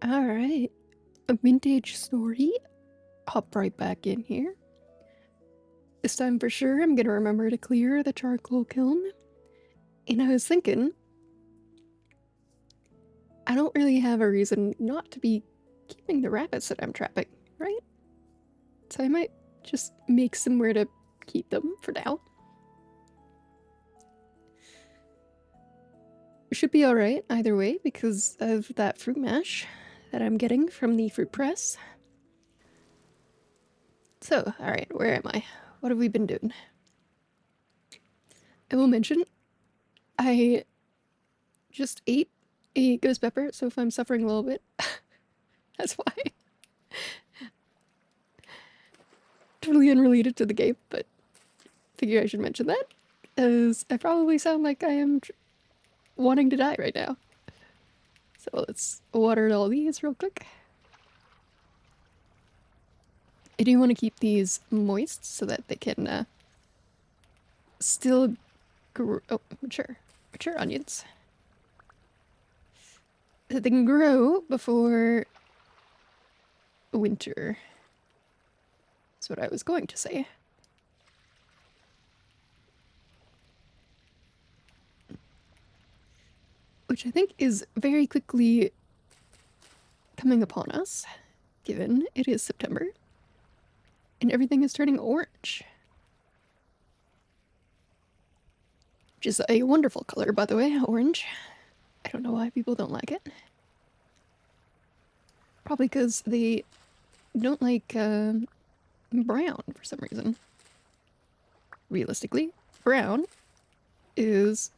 Alright. A vintage story. Hop right back in here. This time for sure, I'm gonna remember to clear the charcoal kiln. And I was thinking, I don't really have a reason not to be keeping the rabbits that I'm trapping, right? So I might just make somewhere to keep them for now. Should be alright either way because of that fruit mash that I'm getting from the fruit press. So, alright, where am I? What have we been doing? I will mention, I just ate a ghost pepper, so if I'm suffering a little bit, that's why. Totally unrelated to the game, but figure I should mention that, as I probably sound like I am wanting to die right now. So let's water all these real quick. I do want to keep these moist so that they can still grow. Oh, mature onions. That they can grow before winter. That's what I was going to say. Which I think is very quickly coming upon us, given it is September and everything is turning orange. Which is a wonderful color, by the way, orange. I don't know why people don't like it. Probably because they don't like brown for some reason. Realistically, brown is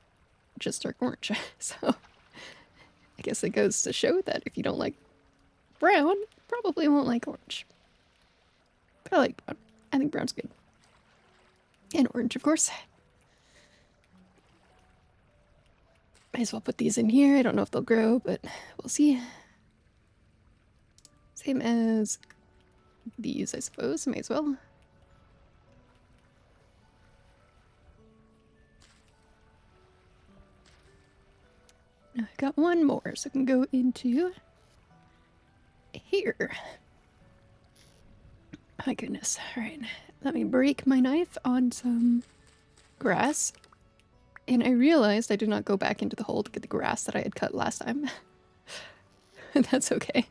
just dark orange. So I guess it goes to show that if you don't like brown, probably won't like orange. But I like brown. I think brown's good. And orange, of course. Might as well put these in here. I don't know if they'll grow, but we'll see. Same as these, I suppose. May as well. Now I got one more, so I can go into here. My goodness. Alright. Let me break my knife on some grass. And I realized I did not go back into the hole to get the grass that I had cut last time. That's okay.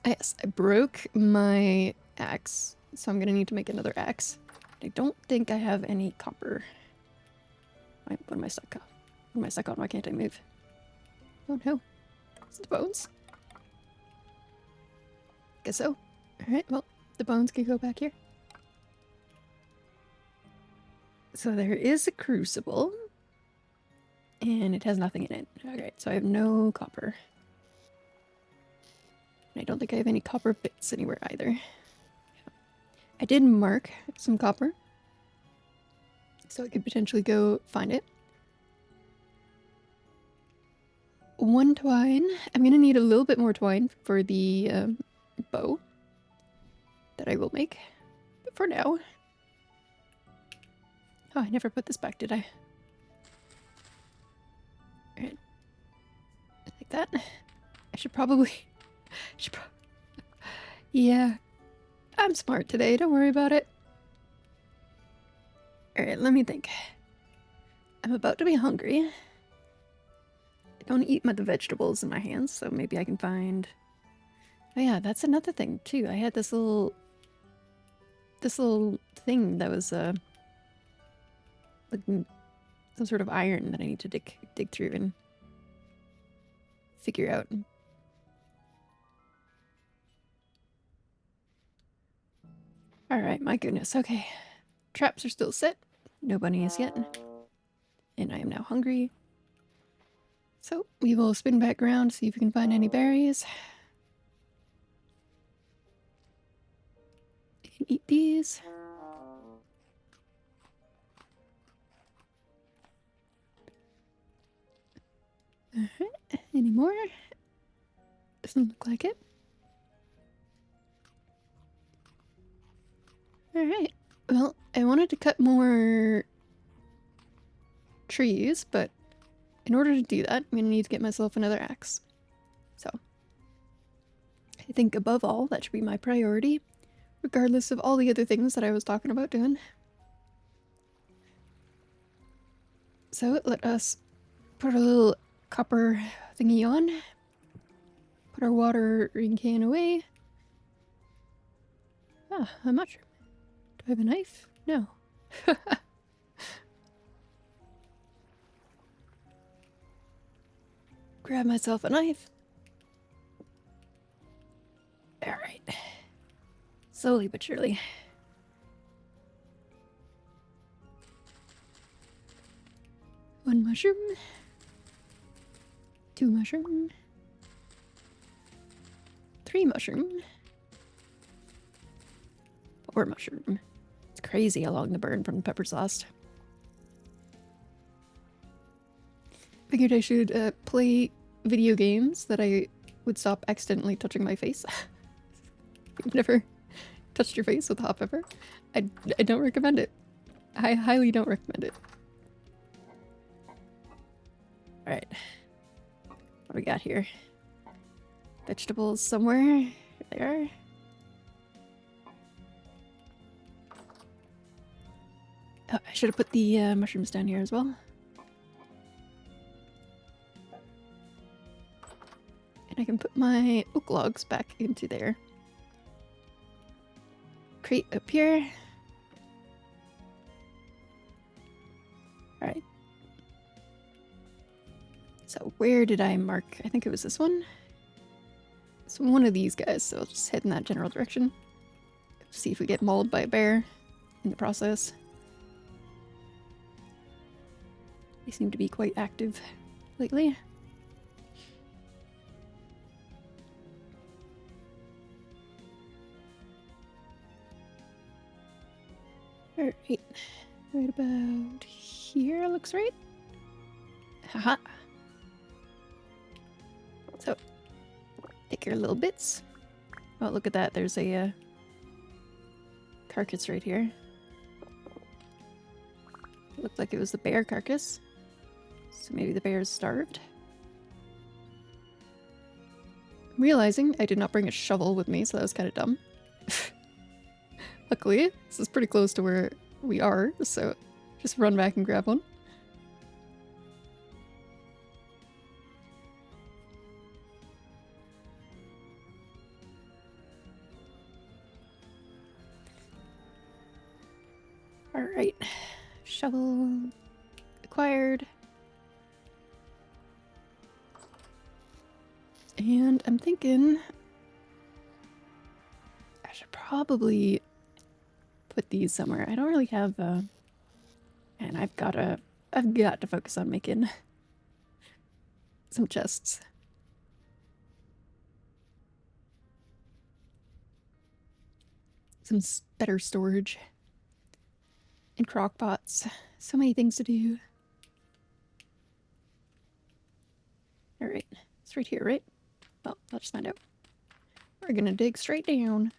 Yes, I broke my axe, so I'm gonna need to make another axe. I don't think I have any copper. What am I stuck on? What am I stuck on? Why can't I move? Oh no. Is it the bones? Guess so. Alright, well, the bones can go back here. So there is a crucible. And it has nothing in it. Alright, so I have no copper. I don't think I have any copper bits anywhere either. I did mark some copper, so I could potentially go find it. One twine. I'm gonna need a little bit more twine for the bow that I will make. But for now... Oh, I never put this back, did I? Alright. Like that. I should probably... Yeah. I'm smart today, don't worry about it. Alright, let me think. I'm about to be hungry. I don't eat the vegetables in my hands, so maybe I can find... Oh yeah, that's another thing, too. I had this little thing that was, like some sort of iron that I need to dig through and figure out. Alright, my goodness, okay. Traps are still set. No bunnies yet. And I am now hungry. So, we will spin back around, see if we can find any berries. And eat these. Alright, any more? Doesn't look like it. Alright, well, I wanted to cut more trees, but in order to do that, I'm gonna need to get myself another axe. So, I think above all, that should be my priority, regardless of all the other things that I was talking about doing. So, let us put our little copper thingy on. Put our watering can away. Ah, a mushroom. Do I have a knife? No. Grab myself a knife. Alright. Slowly but surely. One mushroom. Two mushroom. Three mushroom. Four mushroom. It's crazy how long the burn from the peppers last. Figured I should play video games that I would stop accidentally touching my face. You've never touched your face with hot pepper? I don't recommend it. I highly don't recommend it. Alright. What do we got here? Vegetables somewhere. Here they are. Oh, I should have put the mushrooms down here as well. And I can put my oak logs back into there. Crate up here. Alright. So where did I mark? I think it was this one. It's one of these guys, so I'll just head in that general direction. See if we get mauled by a bear in the process. They seem to be quite active lately. Alright. Right about here looks right. Haha. So, take your little bits. Oh, look at that. There's a carcass right here. Looked like it was the bear carcass. So maybe the bear is starved. I'm realizing I did not bring a shovel with me, so that was kind of dumb. Luckily, this is pretty close to where we are, so just run back and grab one. Alright. Shovel acquired. And I'm thinking I should probably put these somewhere. I don't really have and I've got to focus on making some chests. Some better storage. And crock pots. So many things to do. Alright. It's right here, right? Well, I'll just find out. We're gonna dig straight down.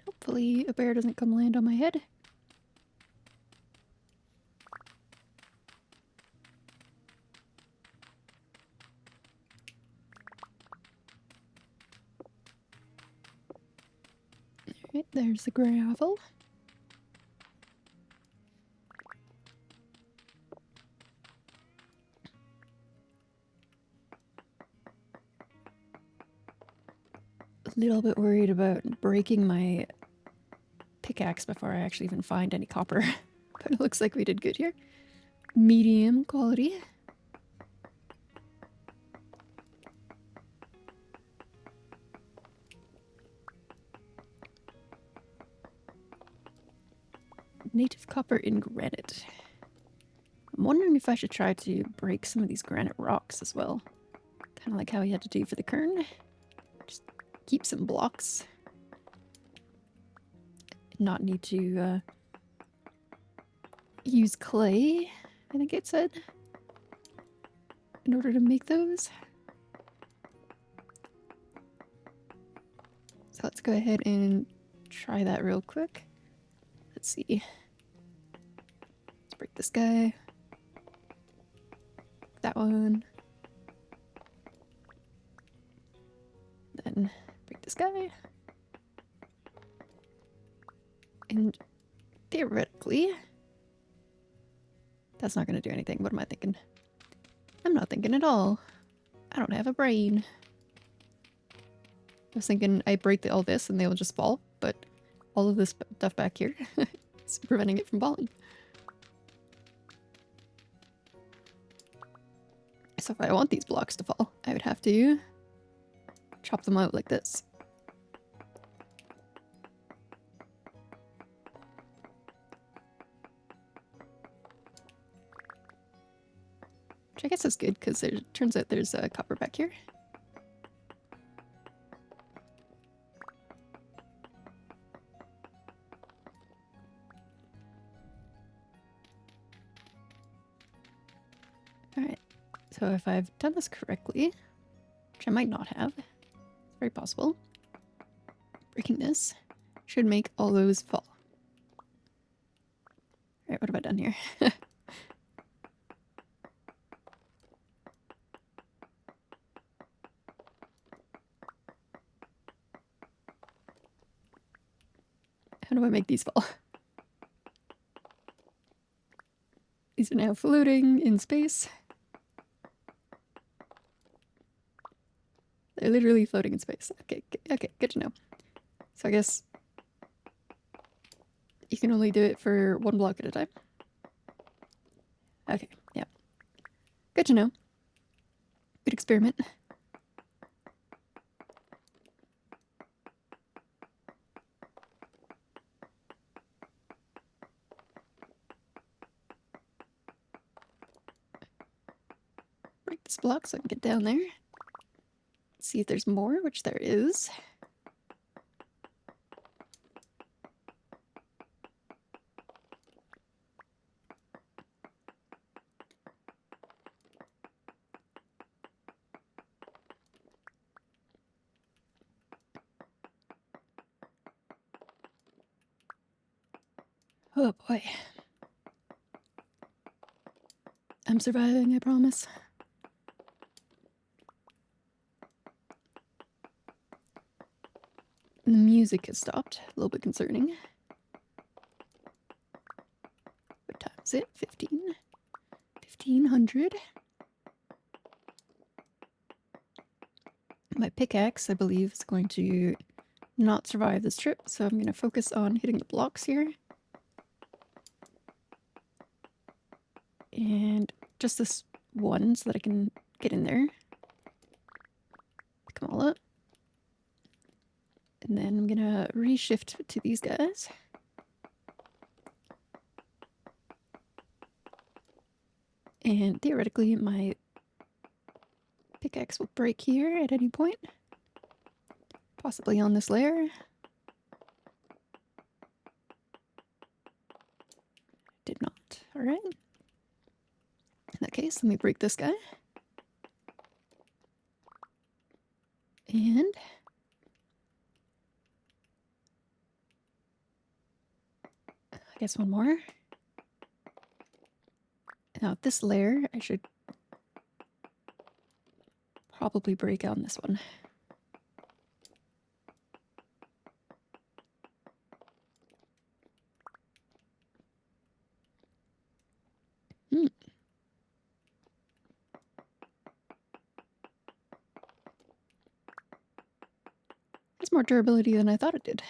Hopefully a bear doesn't come land on my head. Alright, there's the gravel. A little bit worried about breaking my pickaxe before I actually even find any copper. But it looks like we did good here. Medium quality. Native copper in granite. I'm wondering if I should try to break some of these granite rocks as well. Kind of like how we had to do for the cairn. Just keep some blocks. Not need to use clay, I think it said, in order to make those. So let's go ahead and try that real quick. Let's see. Let's break this guy. That one. Then break this guy. And theoretically, that's not going to do anything. What am I thinking? I'm not thinking at all. I don't have a brain. I was thinking I break all this and they'll just fall, but all of this stuff back here is preventing it from falling. So if I want these blocks to fall, I would have to chop them out like this. Which I guess is good because it turns out there's a copper back here. Alright, so if I've done this correctly, which I might not have, it's very possible, breaking this should make all those fall. Alright, what have I done here? How do I make these fall? These are now floating in space. They're literally floating in space. Okay, okay, good to know. So I guess you can only do it for one block at a time. Okay, yeah. Good to know. Good experiment. Break this block so I can get down there. See if there's more, which there is. Oh boy. I'm surviving, I promise. The music has stopped. A little bit concerning. What time is it? 15? 1500? My pickaxe, I believe, is going to not survive this trip, so I'm going to focus on hitting the blocks here. And just this one so that I can get in there. Pick them all up. And then I'm gonna reshift to these guys. And theoretically, my pickaxe will break here at any point. Possibly on this layer. Did not. Alright. In that case, let me break this guy. And I guess one more. Now this layer, I should probably break on this one. Has more durability than I thought it did.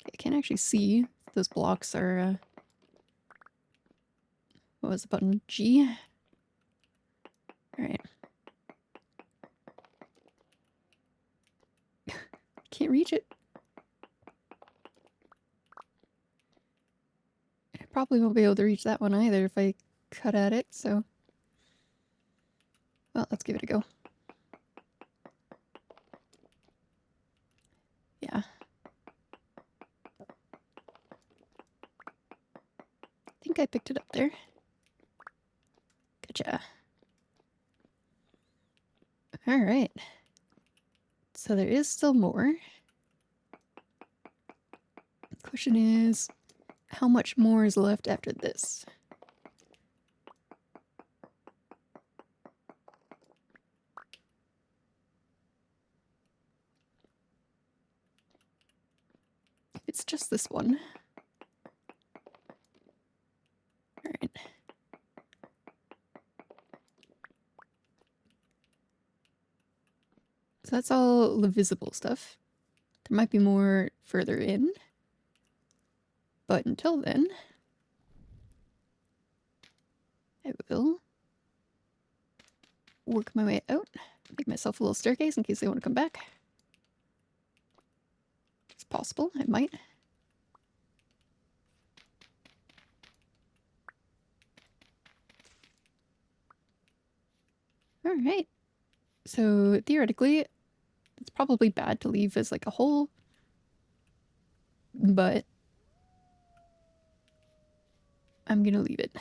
Okay, I can't actually see if those blocks are what was the button? G? Alright. Can't reach it. I probably won't be able to reach that one either if I cut at it, so... Well, let's give it a go. Yeah. I think I picked it up there. Gotcha. Alright. So there is still more. The question is, how much more is left after this? It's just this one. Alright. So that's all the visible stuff. There might be more further in. But until then, I will work my way out. Make myself a little staircase in case they want to come back. It's possible, I might. Alright. So theoretically, it's probably bad to leave as like a hole. But I'm gonna leave it.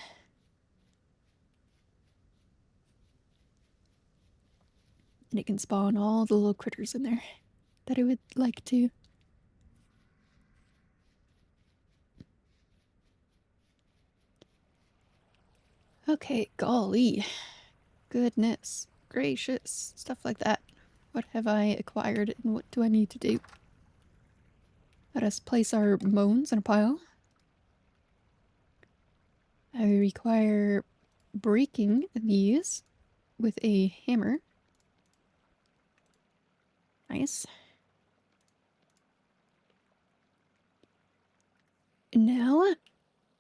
And it can spawn all the little critters in there that I would like to. Okay, golly. Goodness gracious. Stuff like that. What have I acquired and what do I need to do? Let us place our bones in a pile. I require breaking these with a hammer. Nice. Now,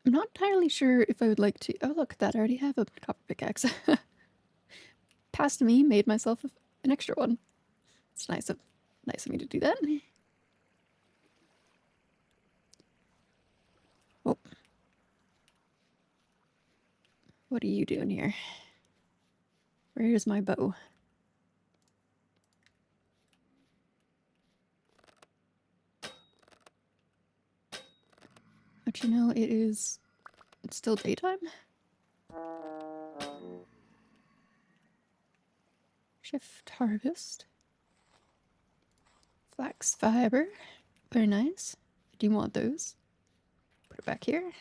I'm not entirely sure if I would like to... Oh, look, that I already have a copper pickaxe. Passed me, made myself an extra one. It's nice of me to do that. Oh. What are you doing here? Where's my bow? But you know, it's still daytime? Shift harvest. Flax fiber. Very nice. I do want those. Put it back here.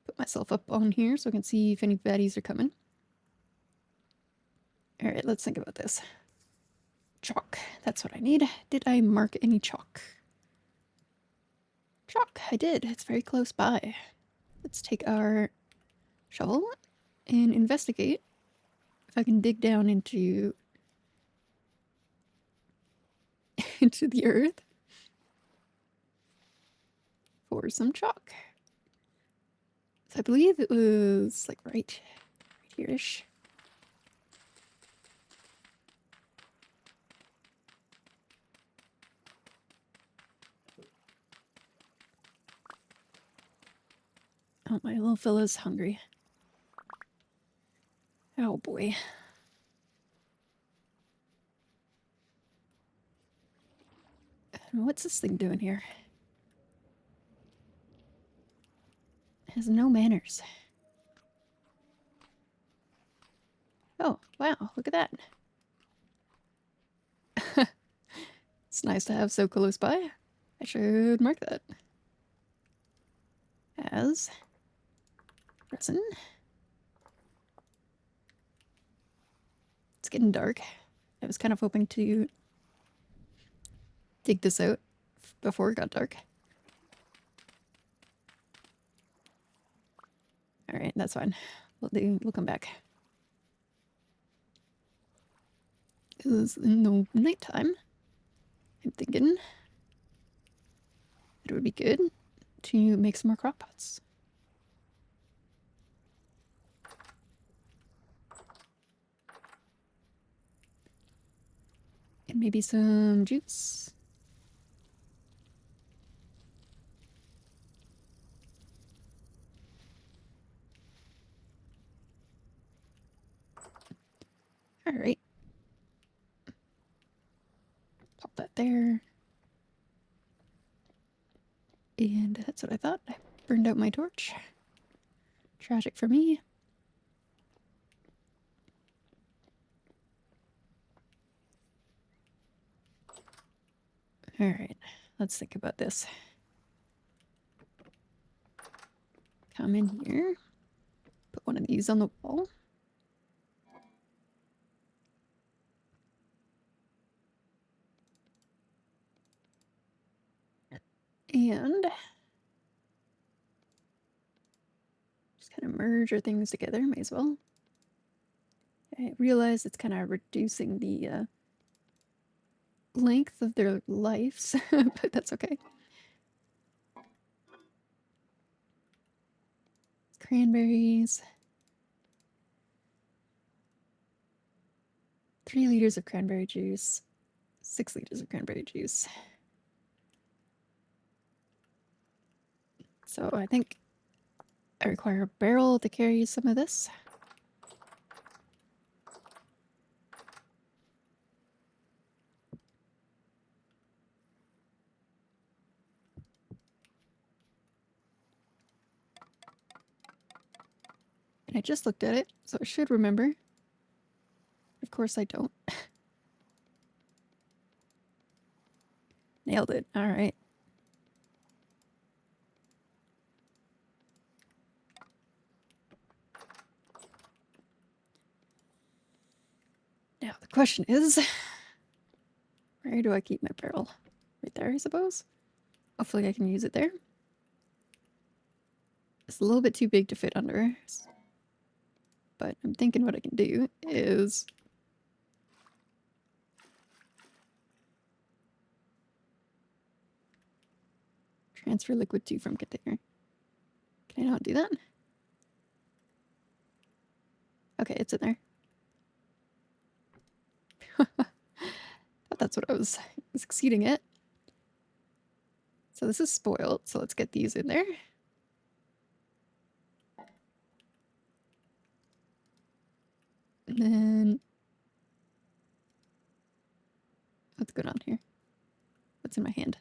Put myself up on here so I can see if any baddies are coming. Alright, let's think about this. Chalk. That's what I need. Did I mark any chalk? Chalk. I did. It's very close by. Let's take our shovel and investigate if I can dig down into into the earth for some chalk. So I believe it was like right here-ish. Oh, my little fella's hungry. Oh boy. And what's this thing doing here? It has no manners. Oh, wow, look at that. It's nice to have so close by. I should mark that as resin. It's getting dark. I was kind of hoping to dig this out before it got dark. Alright, that's fine. We'll come back. Because in the nighttime, I'm thinking it would be good to make some more crock pots. And maybe some juice. Alright. Pop that there. And that's what I thought. I burned out my torch. Tragic for me. All right, let's think about this. Come in here, put one of these on the wall. And just kind of merge our things together, may as well. I realize it's kind of reducing the length of their lives, but that's okay. Cranberries. 3 liters of cranberry juice. 6 liters of cranberry juice. So I think I require a barrel to carry some of this. And I just looked at it, so I should remember. Of course I don't. Nailed it. All right. Now the question is, where do I keep my barrel? Right there, I suppose. Hopefully I can use it there. It's a little bit too big to fit under, but I'm thinking what I can do is transfer liquid to from container. Can I not do that? Okay, it's in there. That's what I was exceeding it. So this is spoiled, so let's get these in there. And then what's going on here? What's in my hand?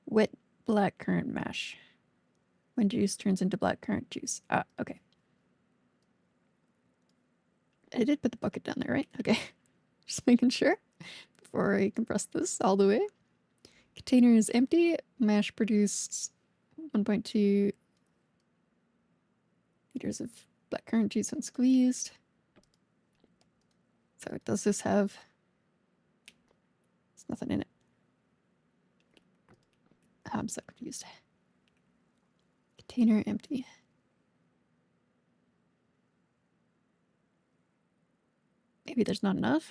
Wet blackcurrant mash. When juice turns into blackcurrant juice. Ah, okay. I did put the bucket down there, right? Okay. Just making sure before I compress this all the way. Container is empty. Mash produced 1.2 liters of blackcurrant juice when squeezed. So does this have... There's nothing in it. I'm so confused. Container empty. Maybe there's not enough.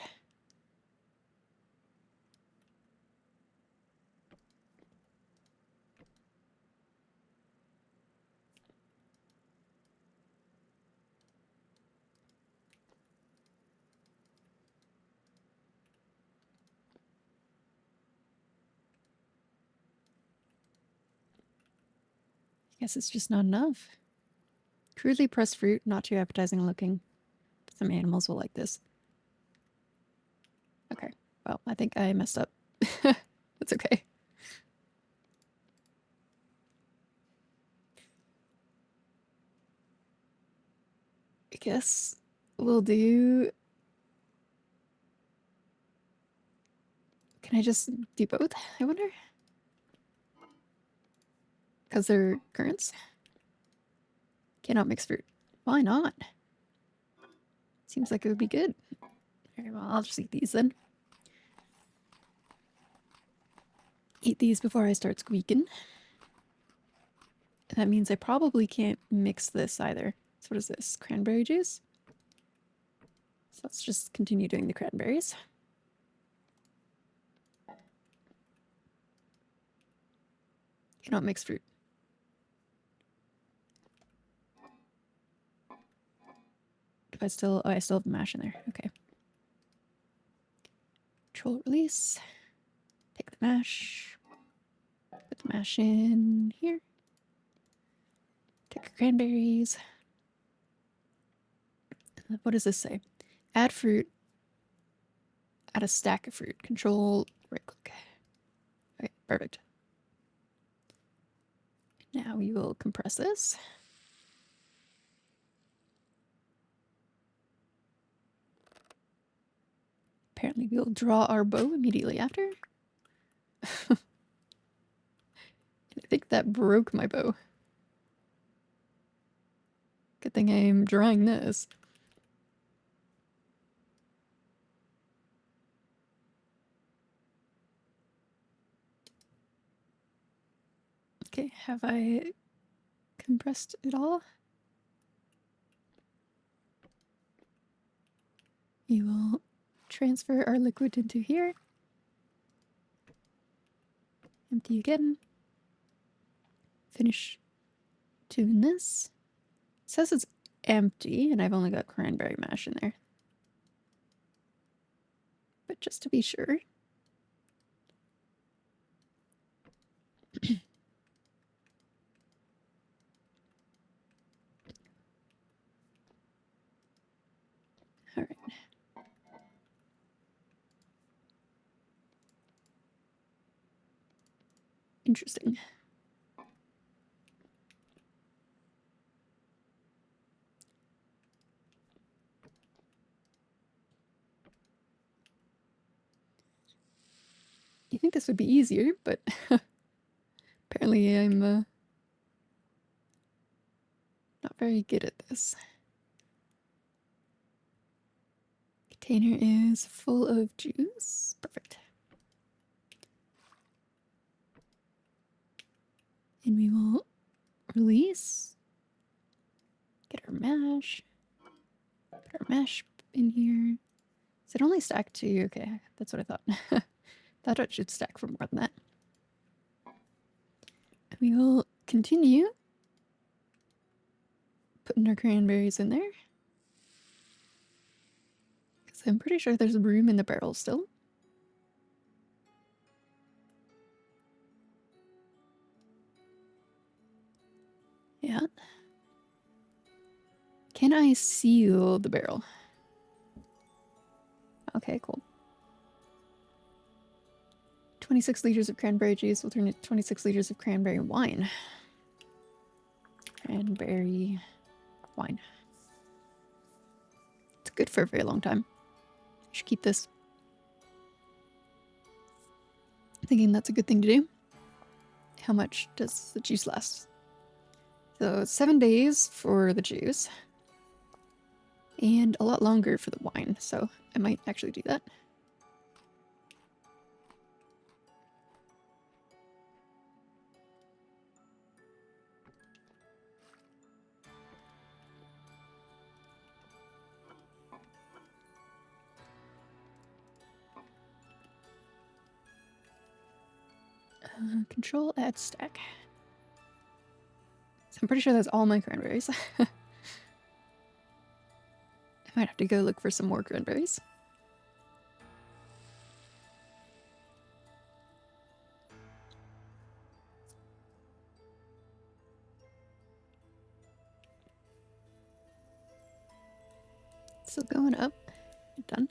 Guess it's just not enough. Crudely pressed fruit, not too appetizing looking. Some animals will like this. Okay, well, I think I messed up. That's okay. I guess we'll do... Can I just do both, I wonder? Because they're currants? Cannot mix fruit. Why not? Seems like it would be good. Alright, well, I'll just eat these then. Eat these before I start squeaking. That means I probably can't mix this either. So what is this? Cranberry juice? So let's just continue doing the cranberries. Cannot mix fruit. Do I still... Oh, I still have mash in there. Okay. Control release. Take the mash. Put the mash in here. Take the cranberries. What does this say? Add fruit. Add a stack of fruit. Control right click. Okay, perfect. Now we will compress this. Apparently we'll draw our bow immediately after. I think that broke my bow. Good thing I'm drawing this. Okay, have I compressed it all? We will transfer our liquid into here. Empty again. Finish doing this. It says it's empty, and I've only got cranberry mash in there. But just to be sure. All right. Interesting. You think this would be easier, but apparently I'm not very good at this. Container is full of juice. Perfect. And we will release. Get our mash. Put our mash in here. Is it only stacked 2? Okay, that's what I thought. Thought it should stack for more than that. And we will continue putting our cranberries in there. Because I'm pretty sure there's room in the barrel still. Yeah. Can I seal the barrel? Okay, cool. 26 liters of cranberry juice will turn into 26 liters of cranberry wine. Cranberry wine. It's good for a very long time. I should keep this. Thinking that's a good thing to do. How much does the juice last? So 7 days for the juice. And a lot longer for the wine, so I might actually do that. Control add stack. So I'm pretty sure that's all my cranberries. I might have to go look for some more cranberries. Still going up. Done.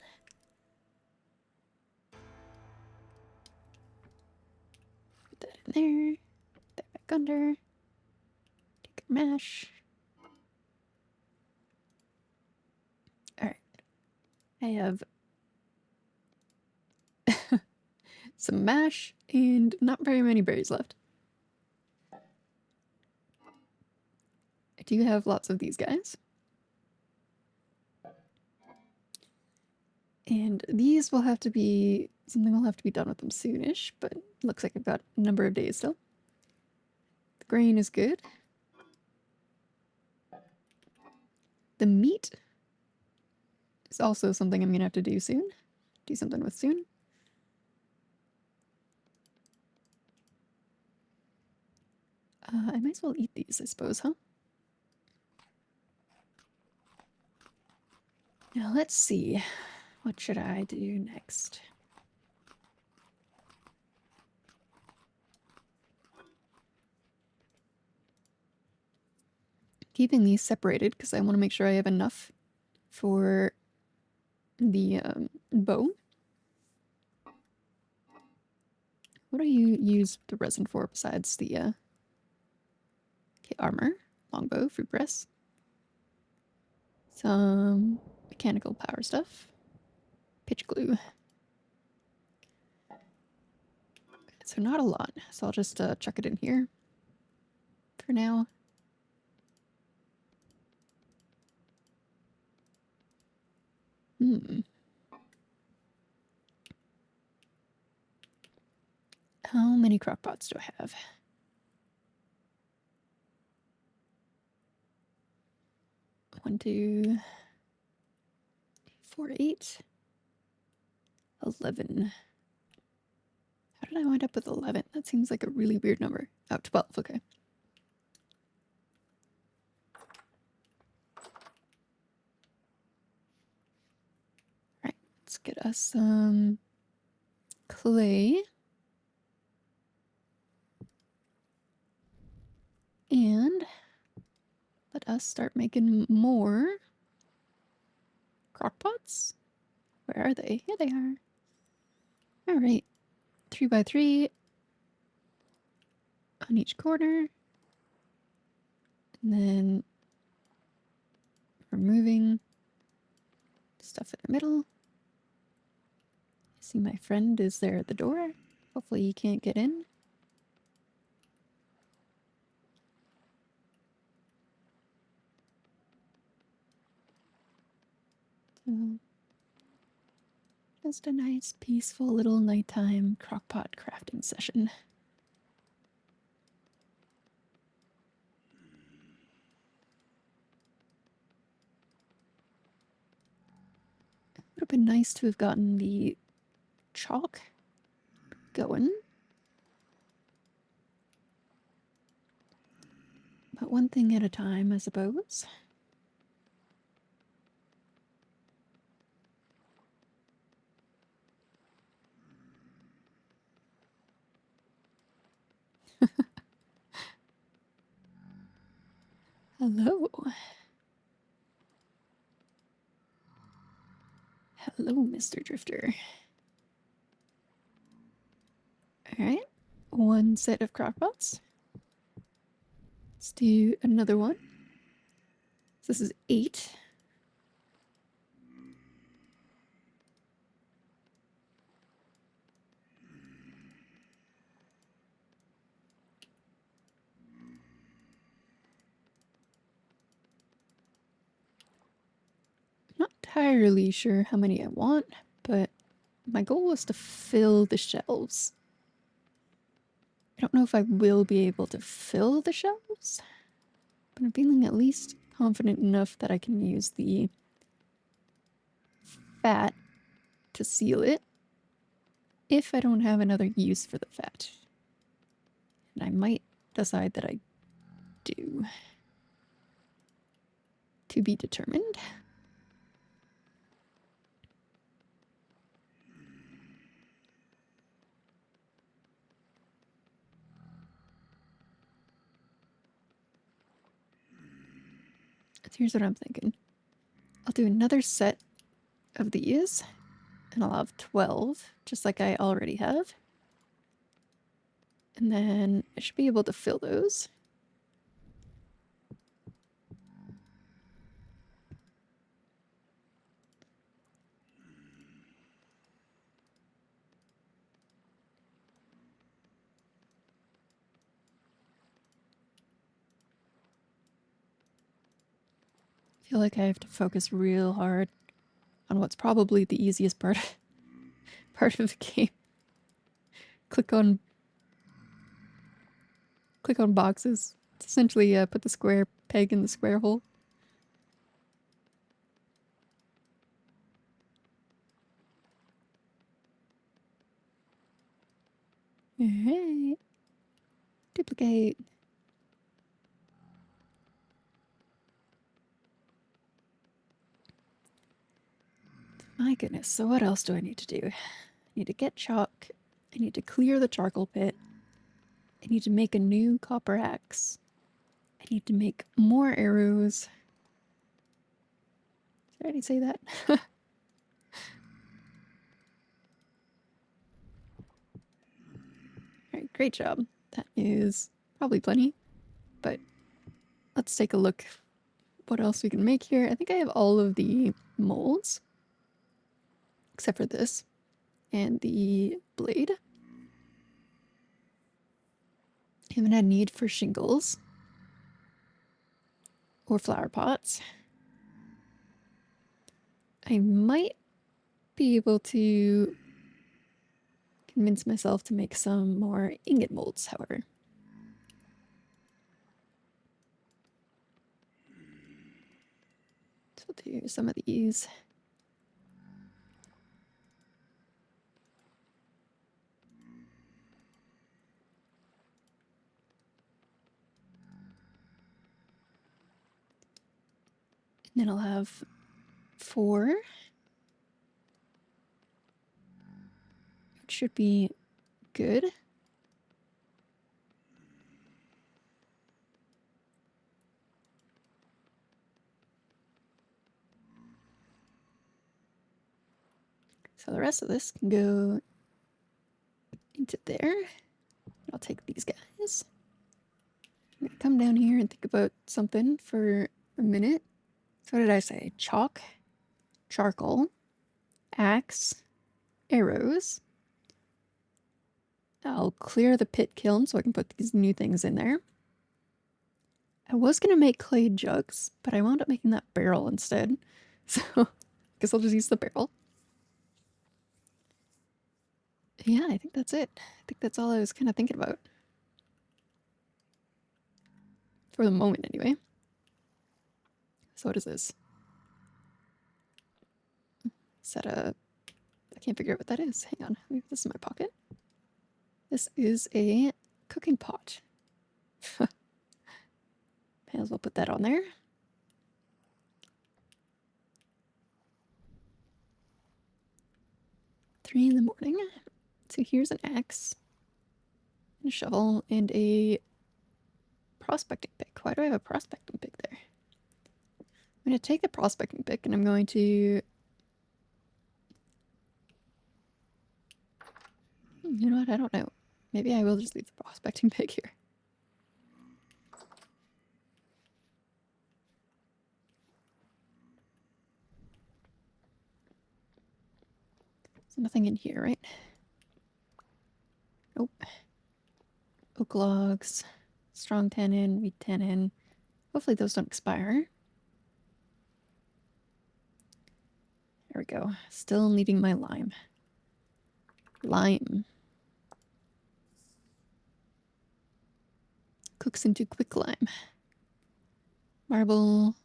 Put that in there. Put that back under. Take our mash. Alright. I have some mash and not very many berries left. I do have lots of these guys. And these will have to be, something will have to be done with them soonish, but it looks like I've got a number of days still. The grain is good. The meat is also something I'm going to have to do soon. Do something with soon. I might as well eat these, I suppose, huh? Now let's see. What should I do next? Keeping these separated because I want to make sure I have enough for the bow. What do you use the resin for besides the okay, armor, longbow, fruit press, some mechanical power stuff, pitch glue. so not a lot. So I'll just chuck it in here for now. How many crock pots do I have? 1, 2, 4, 8, 11. How did I wind up with 11? That seems like a really weird number. Oh, 12, okay. Alright, let's get us some clay. And let us start making more crock pots. Where are they? Here they are. Alright, 3 by 3 on each corner. And then removing stuff in the middle. I see my friend is there at the door. Hopefully he can't get in. So, just a nice, peaceful little nighttime crockpot crafting session. It would have been nice to have gotten the chalk going. But one thing at a time, I suppose. Hello. Hello, Mr. Drifter. Alright, one set of crockpots. Let's do another one. So this is 8. Not entirely sure how many I want, but my goal was to fill the shelves. I don't know if I will be able to fill the shelves, but I'm feeling at least confident enough that I can use the fat to seal it if I don't have another use for the fat. And I might decide that I do. To be determined. So here's what I'm thinking. I'll do another set of these, and I'll have 12, just like I already have. And then I should be able to fill those. I feel like I have to focus real hard on what's probably the easiest part of the game. Click on boxes. It's essentially put the square peg in the square hole. Alright. Duplicate. My goodness, so what else do I need to do? I need to get chalk. I need to clear the charcoal pit. I need to make a new copper axe. I need to make more arrows. Did I already say that? Alright, great job. That is probably plenty. But let's take a look what else we can make here. I think I have all of the molds. Except for this. And the blade. haven't had need for shingles or flower pots. I might be able to convince myself to make some more ingot molds, however. So we'll do some of these. And then I'll have 4. Which should be good. So the rest of this can go into there. I'll take these guys. I'm gonna come down here and think about something for a minute. So what did I say? Chalk, charcoal, axe, arrows. I'll clear the pit kiln so I can put these new things in there. I was gonna make clay jugs, but I wound up making that barrel instead. So I guess I'll just use the barrel. Yeah, I think that's it. I think that's all I was kind of thinking about. For the moment, anyway. So what is this? Is that a... I can't figure out what that is. Hang on. Maybe this is in my pocket. This is a cooking pot. May as well put that on there. Three in the morning. So here's an axe, and a shovel, and a prospecting pick. Why do I have a prospecting pick there? I'm going to take the prospecting pick and I'm going to... You know what? I don't know. Maybe I will just leave the prospecting pick here. There's nothing in here, right? Nope. Oak logs, strong tannin, wheat tannin. Hopefully those don't expire. There we go. Still needing my lime. Lime. Cooks into quick lime. Marble.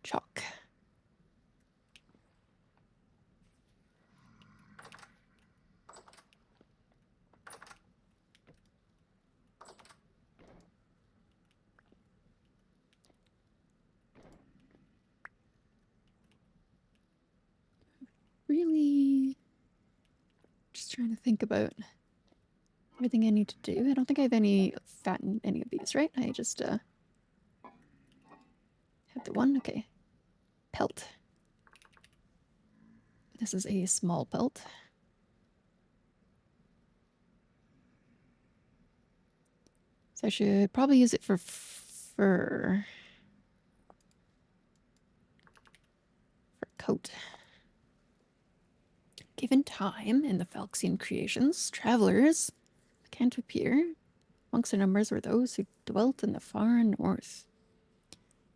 Chalk. Really just trying to think about everything I need to do. I don't think I have any fat in any of these, right? I just have the one. Okay. Pelt. This is a small pelt. So I should probably use it for fur. For coat. Given time in the Phalxian creations, travelers can't appear. Amongst the numbers were those who dwelt in the far north.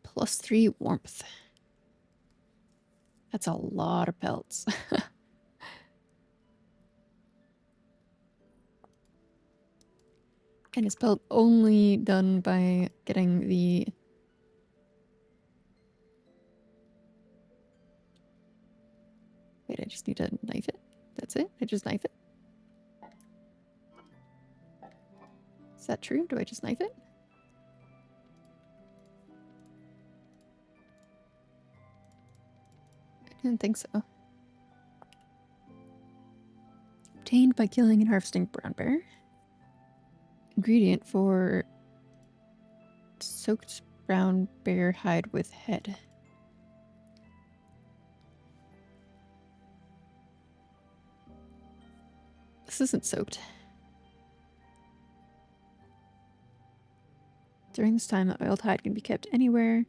+3 warmth. That's a lot of pelts. And is pelt only done by getting the... Wait, I just need to knife it? That's it? I just knife it? Is that true? Do I just knife it? I didn't think so. Obtained by killing and harvesting brown bear. Ingredient for soaked brown bear hide with head. This isn't soaked. During this time, the oiled hide can be kept anywhere.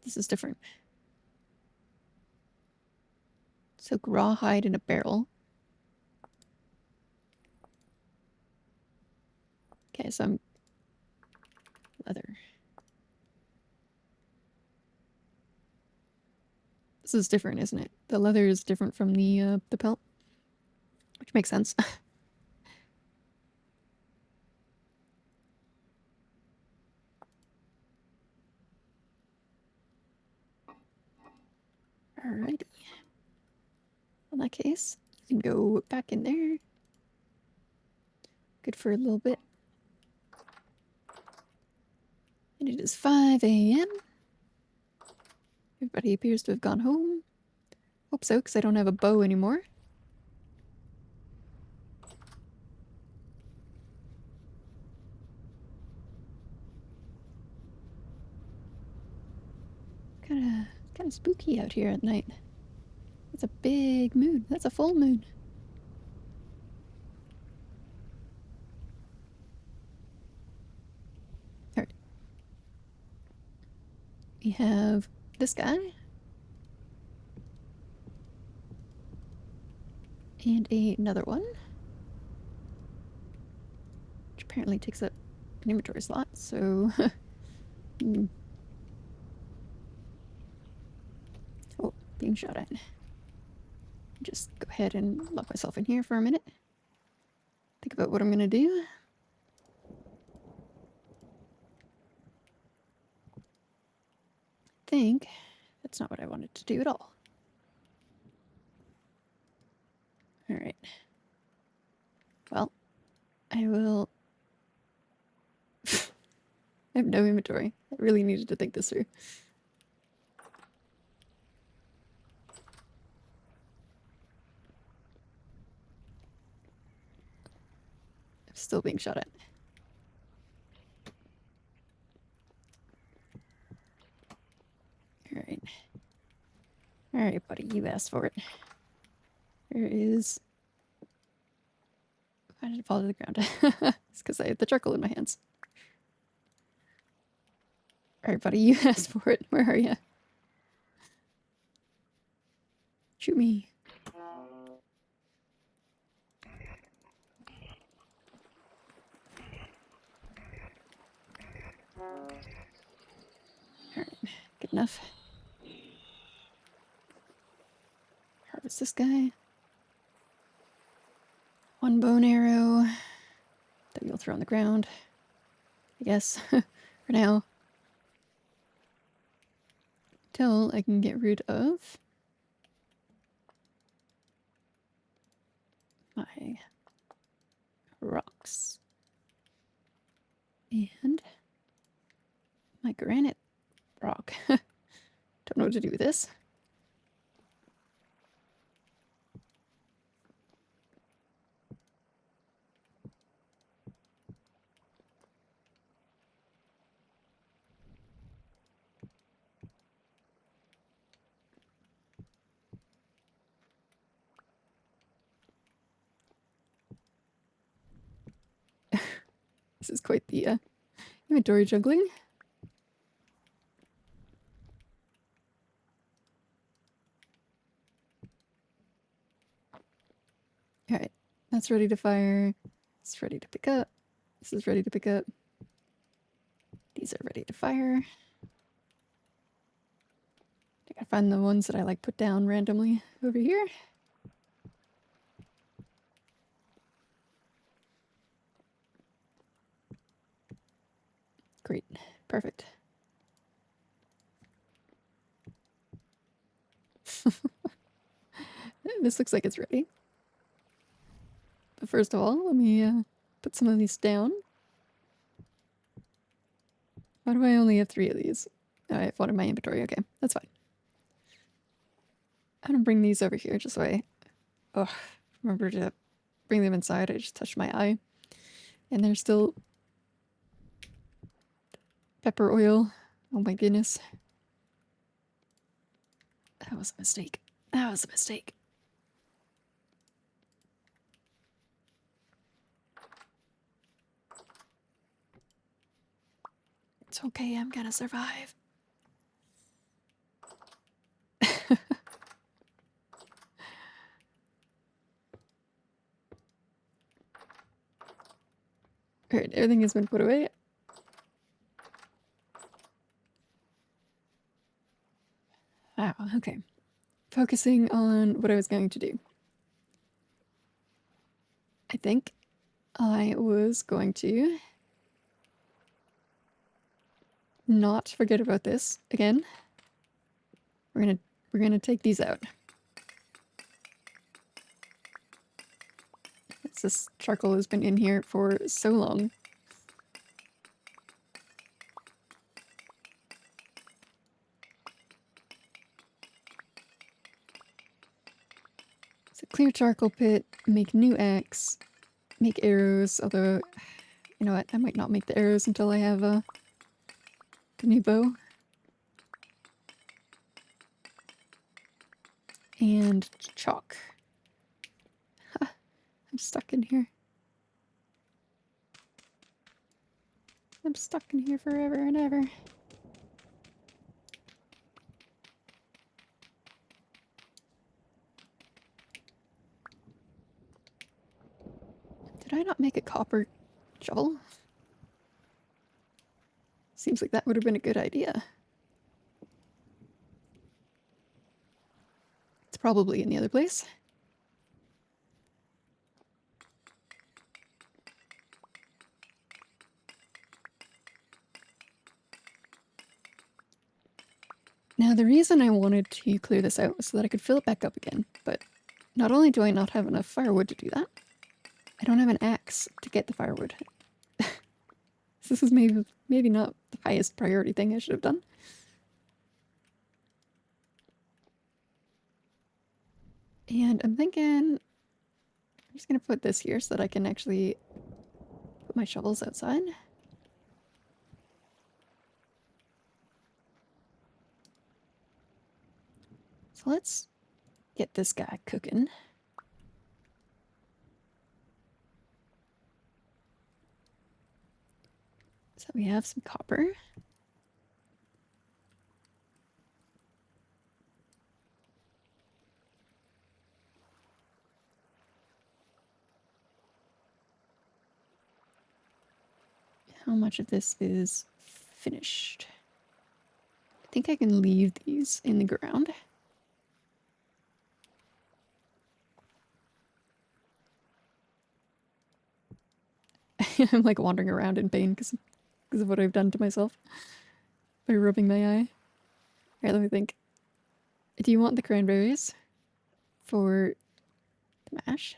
This is different. So rawhide in a barrel. Okay, so I'm leather. This is different, isn't it? The leather is different from the pelt, which makes sense. Alrighty. In that case, you can go back in there. Good for a little bit. And it is 5 a.m. Everybody appears to have gone home. Hope so, because I don't have a bow anymore. Kind of spooky out here at night. It's a big moon. That's a full moon. Alright. We have this guy. And another one. Which apparently takes up an inventory slot, so... Oh, being shot at. Just go ahead and lock myself in here for a minute. Think about what I'm gonna do. Think that's not what I wanted to do at all. Alright. Well, I will... I have no inventory. I really needed to think this through. I'm still being shot at. Alright. Alright, buddy, you asked for it. There is... Why did it fall to the ground? It's because I had the charcoal in my hands. Alright, buddy, you asked for it. Where are you? Shoot me. Alright, good enough. Harvest this guy. One bone arrow that we'll throw on the ground, I guess, for now. Till I can get rid of my rocks and my granite rock. Don't know what to do with this. This is quite the inventory juggling. Alright, that's ready to fire. It's ready to pick up. This is ready to pick up. These are ready to fire. I gotta find the ones that I like put down randomly over here. Great. Perfect. This looks like it's ready. But first of all, let me put some of these down. Why do I only have 3 of these? Oh, I have one in my inventory. Okay, that's fine. I'm gonna bring these over here just so I remember to bring them inside. I just touched my eye. And there's still pepper oil. Oh my goodness. That was a mistake. That was a mistake. It's okay, I'm gonna survive. Alright, everything has been put away. Wow, okay. Focusing on what I was going to do. I think I was going to not forget about this again. We're gonna take these out. This charcoal has been in here for so long. So clear charcoal pit, make new axe, make arrows, although, you know what, I might not make the arrows until I have the new bow. And chalk. Ha, I'm stuck in here. I'm stuck in here forever and ever. Did I not make a copper shovel? Seems like that would have been a good idea. It's probably in the other place. Now, the reason I wanted to clear this out was so that I could fill it back up again, but not only do I not have enough firewood to do that, I don't have an axe to get the firewood. So this is maybe not the highest priority thing I should have done. And I'm thinking I'm just gonna put this here so that I can actually put my shovels outside. So let's get this guy cooking. So we have some copper. How much of this is finished? I think I can leave these in the ground. I'm like wandering around in pain because of what I've done to myself by rubbing my eye. Alright, let me think. Do you want the cranberries for the mash?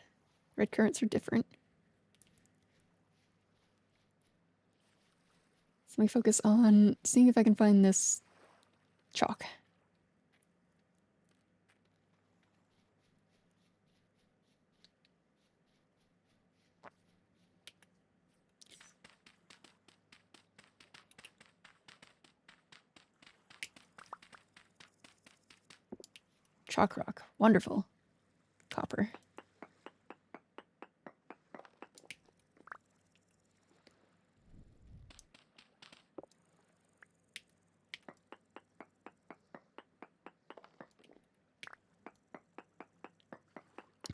Red currants are different. So let me focus on seeing if I can find this chalk. Chalk rock. Wonderful. Copper.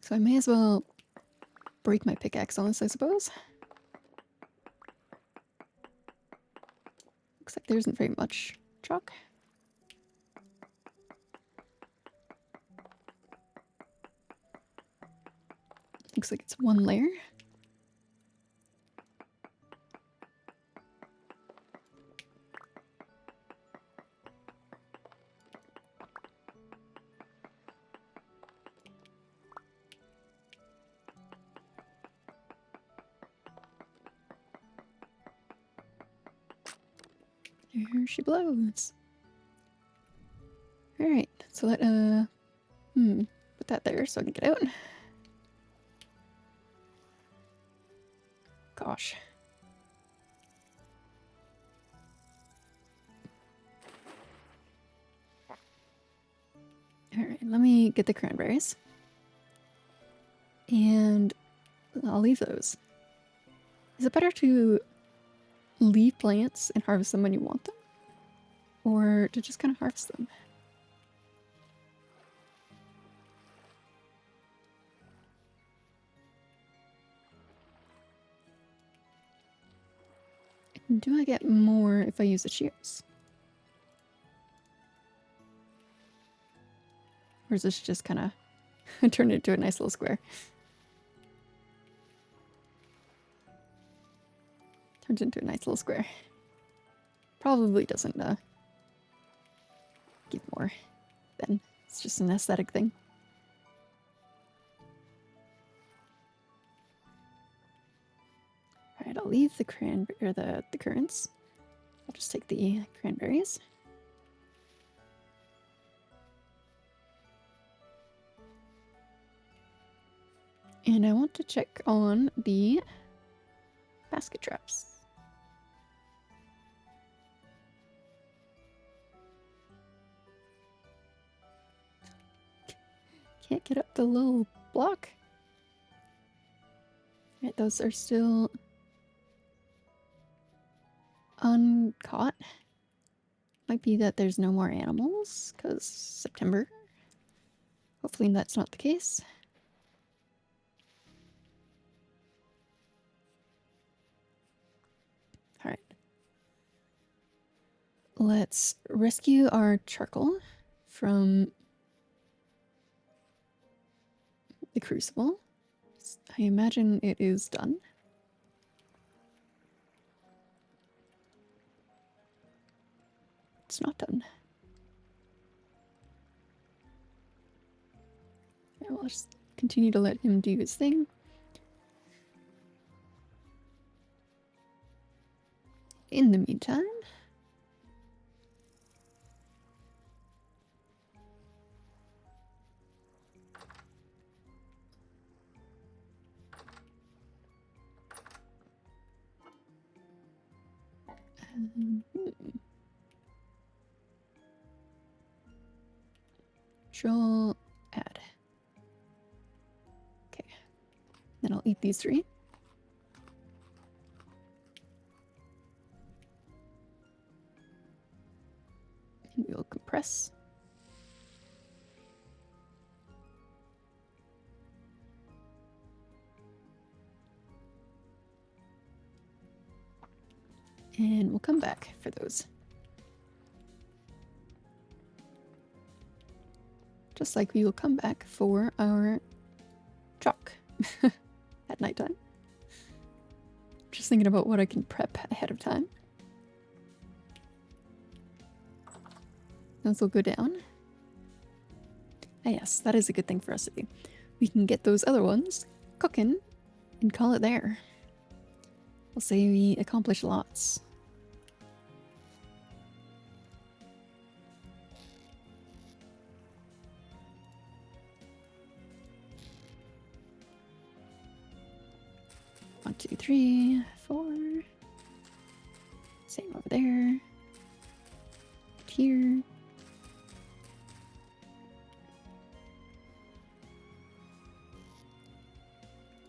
So I may as well break my pickaxe on this, I suppose. Looks like there isn't very much chalk. Looks like it's one layer. Here she blows. Alright, so let, put that there so I can get out. Gosh. Alright, let me get the cranberries. And I'll leave those. Is it better to leave plants and harvest them when you want them? Or to just kind of harvest them? Do I get more if I use the shears? Or is this just kind of turn it into a nice little square? Turns into a nice little square. Probably doesn't give more then. It's just an aesthetic thing. Alright, I'll leave the cranberry or the currants. I'll just take the cranberries. And I want to check on the basket traps. Can't get up the little block. Right, those are still uncaught. Might be that there's no more animals, because September. Hopefully that's not the case. Alright. Let's rescue our charcoal from the crucible. I imagine it is done. It's not done. Yeah, we'll just continue to let him do his thing. In the meantime, Control add. Okay. Then I'll eat these 3. And we'll compress. And we'll come back for those. Just like we will come back for our chalk at nighttime. Just thinking about what I can prep ahead of time. Those will go down. Ah yes, that is a good thing for us to do. We can get those other ones cooking and call it there. We'll say we accomplish lots. One, two, three, 4. Same over there. Here.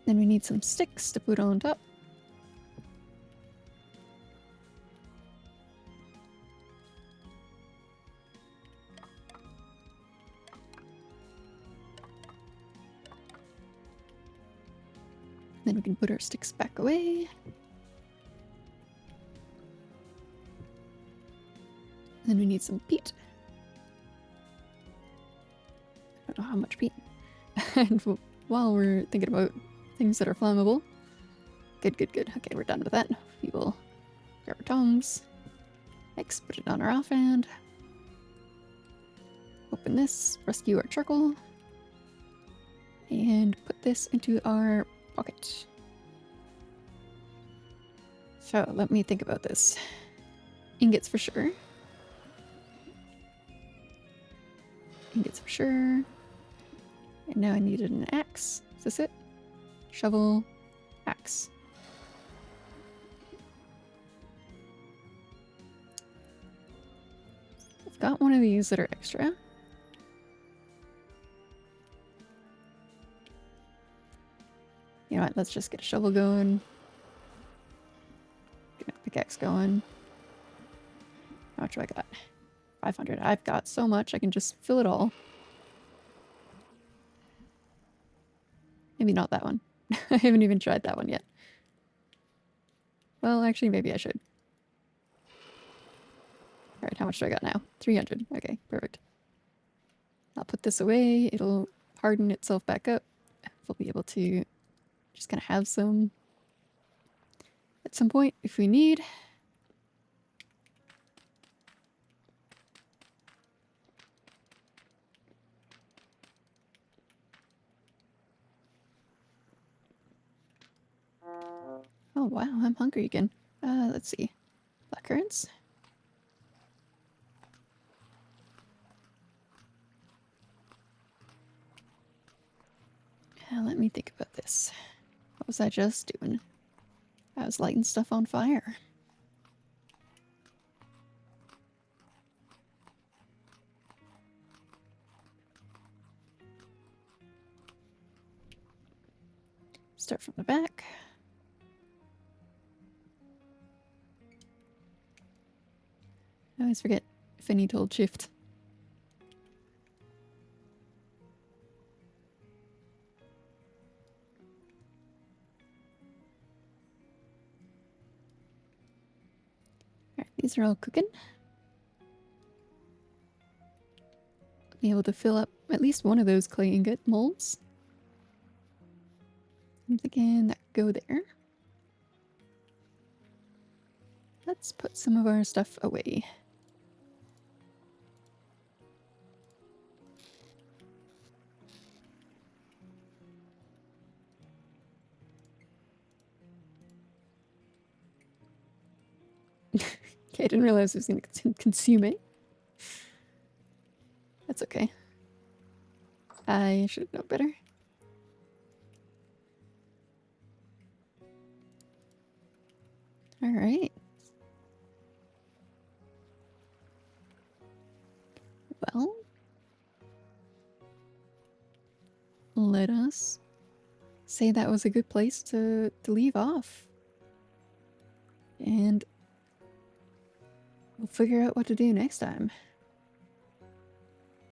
Then we need some sticks to put on top. Then we can put our sticks back away. Then we need some peat. I don't know how much peat. And while we're thinking about things that are flammable. Good, good, good. Okay, we're done with that. We will grab our tongs. Next, put it on our offhand. Open this, rescue our charcoal. And put this into our pocket. So let me think about this. Ingots for sure. Ingots for sure. And now I needed an axe. Is this it? Shovel, axe. I've got one of these that are extra. You know what, let's just get a shovel going. Get a pickaxe going. How much do I got? 500. I've got so much, I can just fill it all. Maybe not that one. I haven't even tried that one yet. Well, actually, maybe I should. Alright, how much do I got now? 300. Okay, perfect. I'll put this away. It'll harden itself back up. We'll be able to just kind of have some at some point if we need. Oh wow, I'm hungry again. Let's see. Blackcurrants. Let me think about this. What was I just doing? I was lighting stuff on fire. Start from the back. I always forget if I need to hold shift. Alright, these are all cooking. Be able to fill up at least one of those clay ingot molds. I'm thinking that could go there. Let's put some of our stuff away. Okay, I didn't realize it was going to consume it. That's okay. I should know better. Alright. Well, let us say that was a good place to leave off. And we'll figure out what to do next time.